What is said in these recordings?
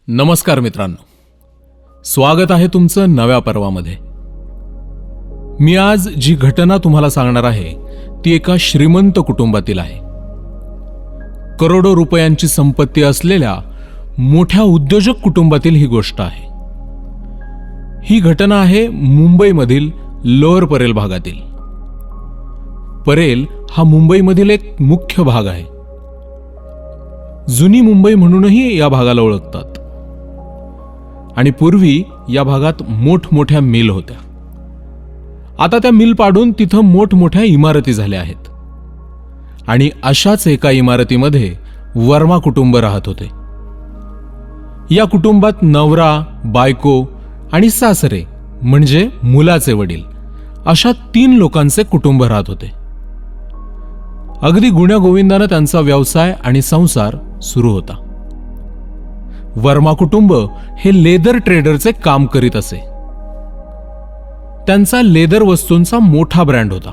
नमस्कार मित्रांनो, स्वागत आहे तुमचं नव्या पर्वामध्ये. मी आज जी घटना तुम्हाला सांगणार आहे ती एका श्रीमंत कुटुंबातील आहे. करोडो रुपयांची संपत्ती असलेल्या मोठ्या उद्योजक कुटुंबातील ही गोष्ट आहे. ही घटना आहे मुंबईमधील लोअर परेल भागातील. परेल हा मुंबईमधील एक मुख्य भाग आहे. जुनी मुंबई म्हणूनही या भागाला ओळखतात. आणि पूर्वी या भागात मोठमोठ्या मिल होत्या. आता त्या मिल पाडून तिथं मोठमोठ्या इमारती झाल्या आहेत. आणि अशाच एका इमारतीमध्ये वर्मा कुटुंब राहत होते. या कुटुंबात नवरा, बायको आणि सासरे म्हणजे मुलाचे वडील अशा 3 लोकांचे कुटुंब राहत होते. अगदी गुण्यागोविंदानं त्यांचा व्यवसाय आणि संसार सुरू होता. वर्मा कुटुंब हे लेदर ट्रेडरचे काम करीत असे. त्यांचा लेदर वस्तूंचा मोठा ब्रँड होता.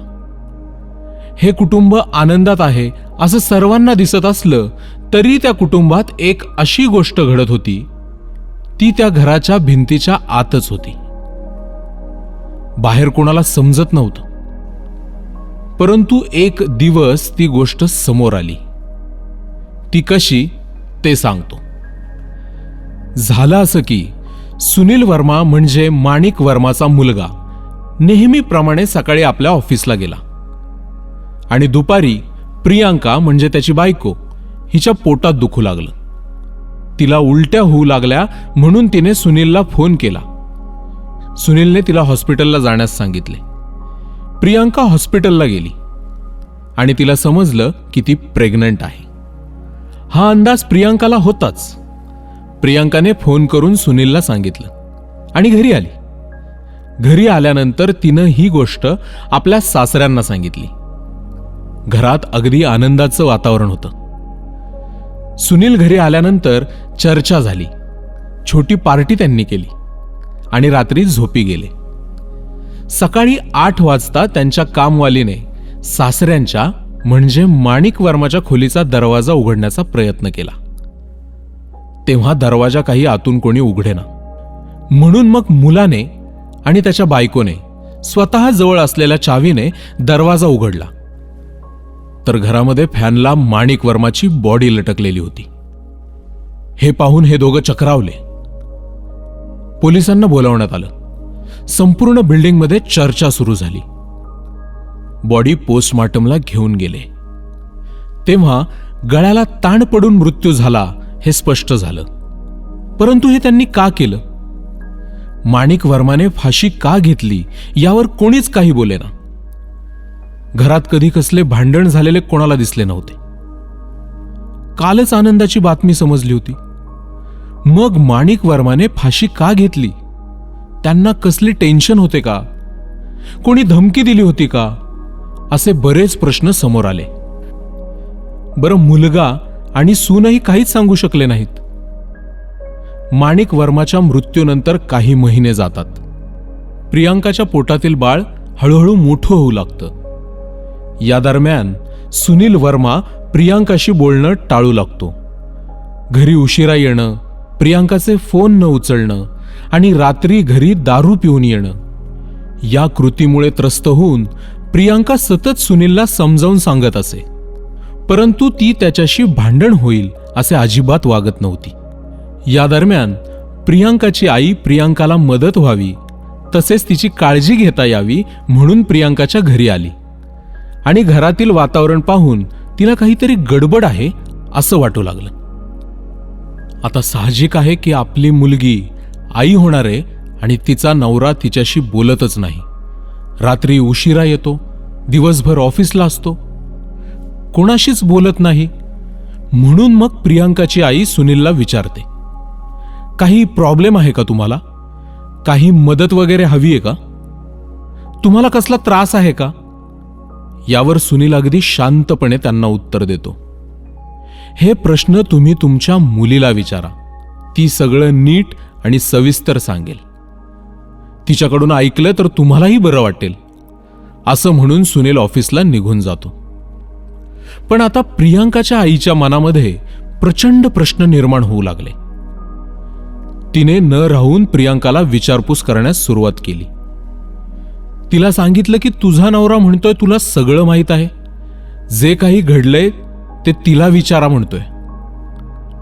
हे कुटुंब आनंदात आहे असं सर्वांना दिसत असलं तरी त्या कुटुंबात एक अशी गोष्ट घडत होती, ती त्या घराच्या भिंतीच्या आतच होती. बाहेर कोणाला समजत नव्हतं. परंतु एक दिवस ती गोष्ट समोर आली. ती कशी ते सांगतो. झालं असं की सुनील वर्मा म्हणजे माणिक वर्माचा मुलगा नेहमीप्रमाणे सकाळी आपल्या ऑफिसला गेला. आणि दुपारी प्रियांका म्हणजे त्याची बायको हिच्या पोटात दुखू लागलं. तिला उलट्या होऊ लागल्या म्हणून तिने सुनीलला फोन केला. सुनीलने तिला हॉस्पिटलला जाण्यास सांगितले. प्रियांका हॉस्पिटलला गेली आणि तिला समजलं की ती प्रेग्नंट आहे. हा अंदाज प्रियांकाला होताच. प्रियांकाने फोन करून सुनीलला सांगितलं आणि घरी आली. घरी आल्यानंतर तिनं ही गोष्ट आपल्या सासऱ्यांना सांगितली. घरात अगदी आनंदाचं वातावरण होतं. सुनील घरी आल्यानंतर चर्चा झाली. छोटी पार्टी त्यांनी केली आणि रात्री झोपी गेले. सकाळी 8 वाजता त्यांच्या कामवालीने सासऱ्यांच्या म्हणजे माणिक वर्माच्या खोलीचा दरवाजा उघडण्याचा प्रयत्न केला. तेव्हा दरवाजा काही आतून कोणी उघडेना. म्हणून मग मुलाने आणि त्याच्या बायकोने स्वतः जवळ असलेल्या चावीने दरवाजा उघडला. तर घरामध्ये फॅनला माणिक वर्माची बॉडी लटकलेली होती. हे पाहून हे दोघं चक्रावले. पोलिसांना बोलावण्यात आलं. संपूर्ण बिल्डिंगमध्ये चर्चा सुरू झाली. बॉडी पोस्टमॉर्टमला घेऊन गेले. तेव्हा गळ्याला ताण पडून मृत्यू झाला हे स्पष्ट झालं. परंतु हे त्यांनी का केलं? माणिक वर्माने फाशी का घेतली यावर कोणीच काही बोलेना. घरात कधी कसले भांडण झालेले कोणाला दिसले नव्हते. कालच आनंदाची बातमी समजली होती. मग माणिक वर्माने फाशी का घेतली? त्यांना कसले टेन्शन होते का? कोणी धमकी दिली होती का? असे बरेच प्रश्न समोर आले. बरं, मुलगा आणि सूनही काहीच सांगू शकले नाहीत. माणिक वर्माच्या मृत्यूनंतर काही महिने जातात. प्रियांकाच्या पोटातील बाळ हळूहळू मोठं होऊ लागतं. या दरम्यान सुनील वर्मा प्रियांकाशी बोलणं टाळू लागतो. घरी उशिरा येणं, प्रियांकाचे फोन न उचलणं आणि रात्री घरी दारू पिऊन येणं, या कृतीमुळे त्रस्त होऊन प्रियांका सतत सुनीलला समजावून सांगत असे. परंतु ती त्याच्याशी भांडण होईल असे अजिबात वागत नव्हती. या दरम्यान प्रियांकाची आई प्रियांकाला मदत व्हावी तसेच तिची काळजी घेता यावी म्हणून प्रियांकाच्या घरी आली. आणि घरातील वातावरण पाहून तिला काहीतरी गडबड आहे असं वाटू लागलं. आता साहजिक आहे की आपली मुलगी आई होणार आहे आणि तिचा नवरा तिच्याशी बोलतच नाही. रात्री उशिरा येतो, दिवसभर ऑफिसला असतो, कोणाशीच बोलत नाही. म्हणून मग प्रियांकाची आई सुनीलला विचारते, काही प्रॉब्लेम आहे का तुम्हाला? काही मदत वगैरे हवी आहे का? तुम्हाला कसला त्रास आहे का? यावर सुनील अगदी शांतपणे त्यांना उत्तर देतो, हे प्रश्न तुम्ही तुमच्या मुलीला विचारा. ती सगळं नीट आणि सविस्तर सांगेल. तिच्याकडून ऐकलं तर तुम्हालाही बरं वाटेल. असं म्हणून सुनील ऑफिसला निघून जातो. पण आता प्रियांकाच्या आईच्या मनामध्ये प्रचंड प्रश्न निर्माण होऊ लागले. तिने न राहून प्रियांकाला विचारपूस करण्यास सुरुवात केली. तिला सांगितलं की तुझा नवरा म्हणतोय तुला सगळं माहीत आहे, जे काही घडलंय ते तिला विचारा म्हणतोय,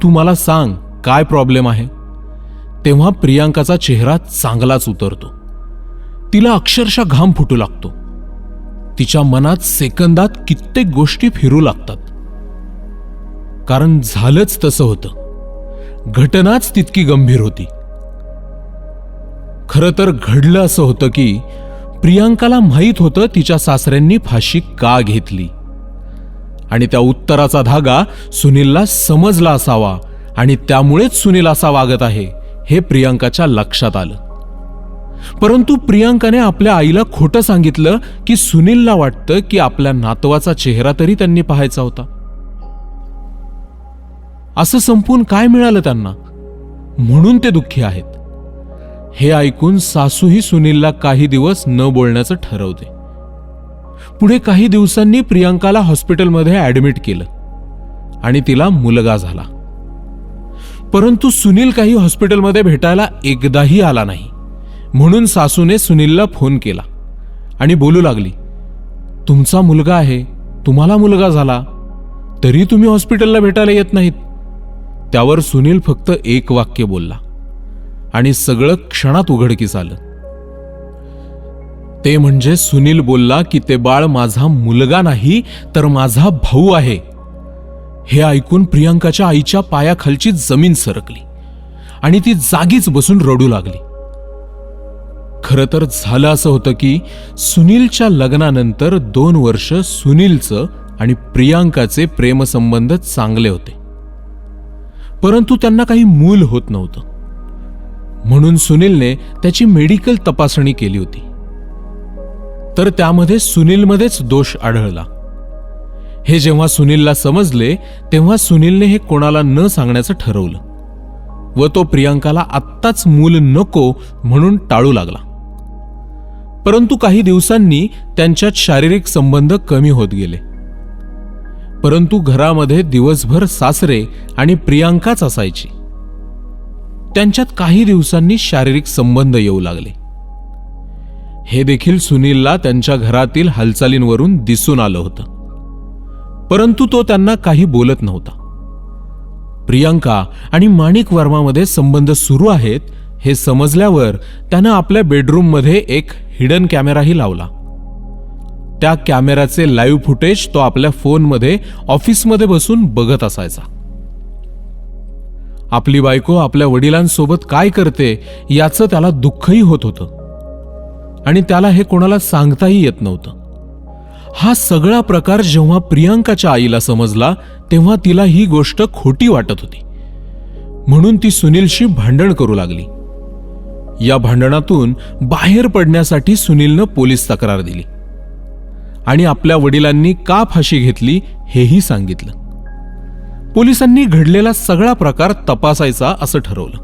तू मला सांग काय प्रॉब्लेम आहे. तेव्हा प्रियांकाचा चेहरा चांगलाच उतरतो. तिला अक्षरशः घाम फुटू लागतो. तिच्या मनात सेकंदात कित्येक गोष्टी फिरू लागतात. कारण झालंच तसं होतं. घटनाच तितकी गंभीर होती. खरं तर घडलं असं होतं की प्रियांकाला माहीत होतं तिच्या सासऱ्यांनी फाशी का घेतली आणि त्या उत्तराचा धागा सुनीलला समजला असावा आणि त्यामुळेच सुनील असा वागत आहे हे प्रियांकाच्या लक्षात आलं. परंतु प्रियांकाने आपल्या आईला खोटं सांगितलं की सुनीलला वाटतं की आपल्या नातवाचा चेहरा तरी त्यांनी पाहायचा होता. असं संपून काय मिळालं त्यांना, म्हणून ते दुःखी आहेत. हे ऐकून सासूही सुनीलला काही दिवस न बोलण्याचं ठरवते. पुढे काही दिवसांनी प्रियांकाला हॉस्पिटलमध्ये ऍडमिट केलं आणि तिला मुलगा झाला. परंतु सुनील काही हॉस्पिटलमध्ये भेटायला एकदाही आला नाही. म्हणून सासूने सुनीलला फोन केला आणि बोलू लागली, तुमचा मुलगा आहे, तुम्हाला मुलगा झाला, तरी तुम्ही हॉस्पिटलला भेटायला येत नाहीत. त्यावर सुनील फक्त एक वाक्य बोलला आणि सगळं क्षणात उघडकीस आलं. ते म्हणजे सुनील बोलला की ते बाळ माझा मुलगा नाही तर माझा भाऊ आहे. हे ऐकून प्रियांकाच्या आईच्या पायाखालची जमीन सरकली आणि ती जागीच बसून रडू लागली. खरं तर झालं असं होतं की सुनीलच्या लग्नानंतर 2 वर्ष सुनीलचं आणि प्रियांकाचे प्रेमसंबंध चांगले होते. परंतु त्यांना काही मूल होत नव्हतं. म्हणून सुनीलने त्याची मेडिकल तपासणी केली होती. तर त्यामध्ये सुनीलमध्येच दोष आढळला. हे जेव्हा सुनीलला समजले तेव्हा सुनीलने हे कोणाला न सांगण्याचं ठरवलं व तो प्रियांकाला आत्ताच मूल नको म्हणून टाळू लागला. परंतु काही दिवसांनी त्यांच्यात शारीरिक संबंध कमी होत गेले. परंतु घरामध्ये दिवसभर सासरे आणि प्रियांकाच असायची. त्यांच्यात काही दिवसांनी शारीरिक संबंध येऊ लागले. हे देखील सुनीलला त्यांच्या घरातील हालचालींवरून दिसून आलं होतं. परंतु तो त्यांना काही बोलत नव्हता. प्रियांका आणि माणिक वर्मामध्ये संबंध सुरू आहेत हे समजल्यावर त्यानं आपल्या बेडरूममध्ये एक हिडन कॅमेराही लावला. त्या कॅमेराचे लाईव्ह फुटेज तो आपल्या फोनमध्ये ऑफिसमध्ये बसून बघत असायचा. आपली बायको आपल्या वडिलांसोबत काय करते याचं त्याला दुःखही होत होतं आणि त्याला हे कोणाला सांगताही येत नव्हतं. हा सगळा प्रकार जेव्हा प्रियांकाच्या आईला समजला तेव्हा तिला ही गोष्ट खोटी वाटत होती. म्हणून ती सुनीलशी भांडण करू लागली. या भांडणातून बाहेर पडण्यासाठी सुनीलनं पोलीस तक्रार दिली आणि आपल्या वडिलांनी का फाशी घेतली हेही सांगितलं. पोलिसांनी घडलेला सगळा प्रकार तपासायचा असं ठरवलं.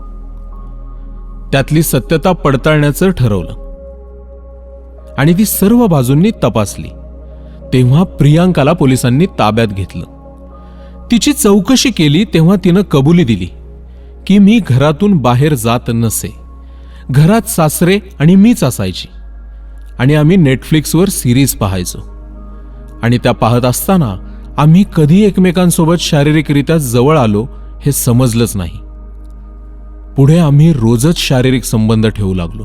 त्यातली सत्यता पडताळण्याचं ठरवलं आणि ती सर्व बाजूंनी तपासली. तेव्हा प्रियांकाला पोलिसांनी ताब्यात घेतलं. तिची चौकशी केली तेव्हा तिनं कबुली दिली की मी घरातून बाहेर जात नसे. घरात सासरे आणि मीच असायची आणि आम्ही नेटफ्लिक्सवर सिरीज पाहायचो आणि त्या पाहत असताना आम्ही कधी एकमेकांसोबत शारीरिकरित्या जवळ आलो हे समजलंच नाही. पुढे आम्ही रोजच शारीरिक संबंध ठेवू लागलो.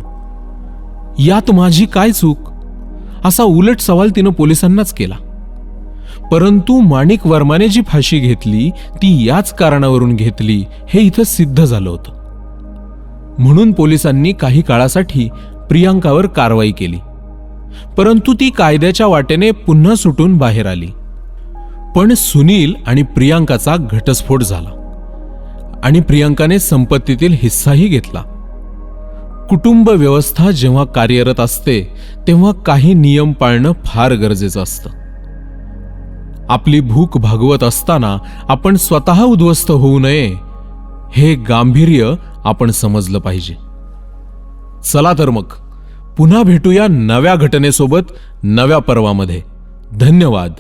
यात माझी काय चूक असा उलट सवाल तिनं पोलिसांनाच केला. परंतु माणिक वर्माने जी फाशी घेतली ती याच कारणावरून घेतली हे इथं सिद्ध झालं होतं. म्हणून पोलिसांनी काही काळासाठी प्रियांकावर कारवाई केली. परंतु ती कायद्याच्या वाटेने पुन्हा सुटून बाहेर आली. पण सुनील आणि प्रियांकाचा घटस्फोट झाला आणि प्रियांकाने संपत्तीतील हिस्साही घेतला. कुटुंब व्यवस्था जेव्हा कार्यरत असते तेव्हा काही नियम पाळणं फार गरजेचं असतं. आपली भूक भागवत असताना आपण स्वतः उद्ध्वस्त होऊ नये हे गांभीर्य आपण समजलं पाहिजे. चला तर मग पुन्हा भेटूया नव्या घटनेसोबत नव्या पर्वामध्ये. धन्यवाद.